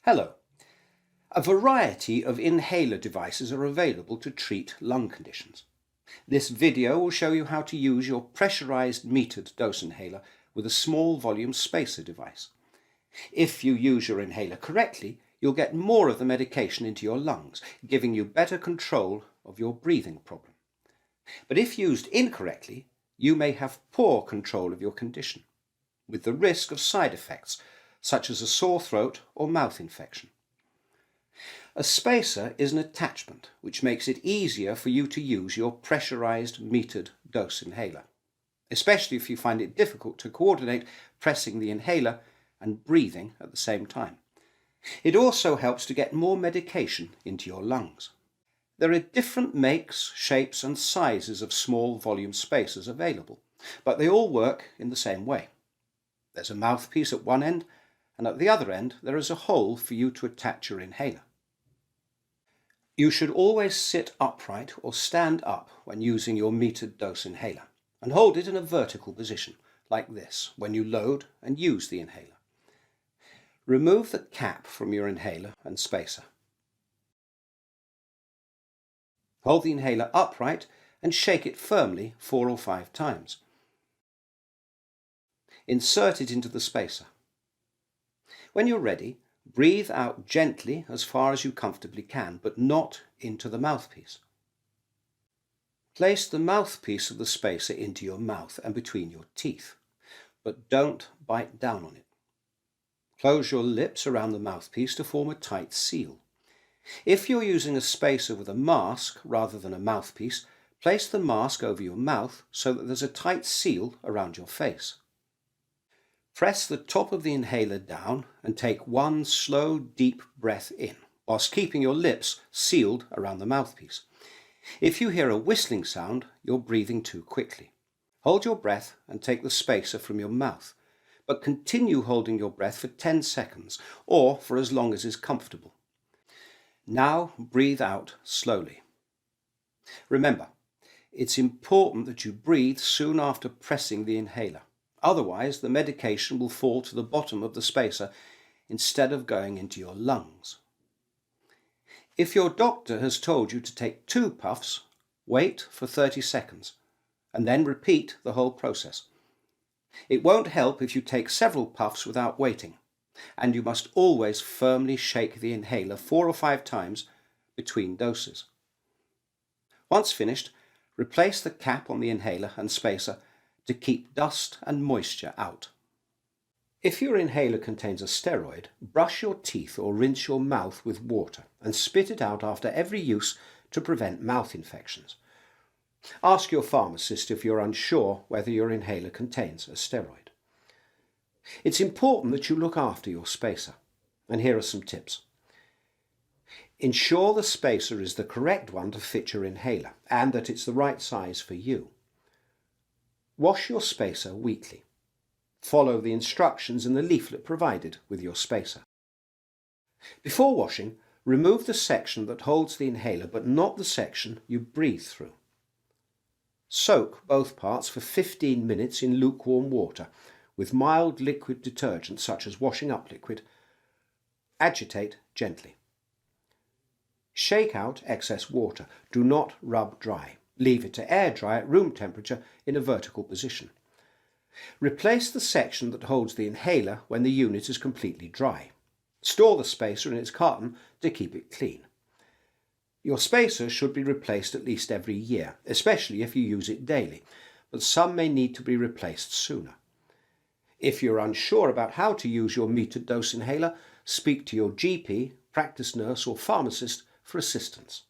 Hello. A variety of inhaler devices are available to treat lung conditions. This video will show you how to use your pressurized metered dose inhaler with a small volume spacer device. If you use your inhaler correctly, you'll get more of the medication into your lungs, giving you better control of your breathing problem. But if used incorrectly, you may have poor control of your condition, with the risk of side effects such as a sore throat or mouth infection. A spacer is an attachment which makes it easier for you to use your pressurized metered dose inhaler, especially if you find it difficult to coordinate pressing the inhaler and breathing at the same time. It also helps to get more medication into your lungs. There are different makes, shapes and sizes of small volume spacers available, but they all work in the same way. There's a mouthpiece at one end, and at the other end there is a hole for you to attach your inhaler. You should always sit upright or stand up when using your metered dose inhaler, and hold it in a vertical position, like this, when you load and use the inhaler. Remove the cap from your inhaler and spacer. Hold the inhaler upright and shake it firmly 4 or 5 times. Insert it into the spacer. When you're ready, breathe out gently as far as you comfortably can, but not into the mouthpiece. Place the mouthpiece of the spacer into your mouth and between your teeth, but don't bite down on it. Close your lips around the mouthpiece to form a tight seal. If you're using a spacer with a mask rather than a mouthpiece, place the mask over your mouth so that there's a tight seal around your face. Press the top of the inhaler down and take one slow, deep breath in, whilst keeping your lips sealed around the mouthpiece. If you hear a whistling sound, you're breathing too quickly. Hold your breath and take the spacer from your mouth, but continue holding your breath for 10 seconds, or for as long as is comfortable. Now breathe out slowly. Remember, it's important that you breathe soon after pressing the inhaler. Otherwise, the medication will fall to the bottom of the spacer instead of going into your lungs. If your doctor has told you to take 2 puffs, wait for 30 seconds and then repeat the whole process. It won't help if you take several puffs without waiting, and you must always firmly shake the inhaler 4 or 5 times between doses. Once finished, replace the cap on the inhaler and spacer to keep dust and moisture out. If your inhaler contains a steroid, brush your teeth or rinse your mouth with water and spit it out after every use to prevent mouth infections. Ask your pharmacist if you're unsure whether your inhaler contains a steroid. It's important that you look after your spacer, and here are some tips. Ensure the spacer is the correct one to fit your inhaler and that it's the right size for you. Wash your spacer weekly. Follow the instructions in the leaflet provided with your spacer. Before washing, remove the section that holds the inhaler but not the section you breathe through. Soak both parts for 15 minutes in lukewarm water with mild liquid detergent such as washing up liquid. Agitate gently. Shake out excess water. Do not rub dry. Leave it to air dry at room temperature in a vertical position. Replace the section that holds the inhaler when the unit is completely dry. Store the spacer in its carton to keep it clean. Your spacer should be replaced at least every year, especially if you use it daily, but some may need to be replaced sooner. If you're unsure about how to use your metered dose inhaler, speak to your GP, practice nurse or pharmacist for assistance.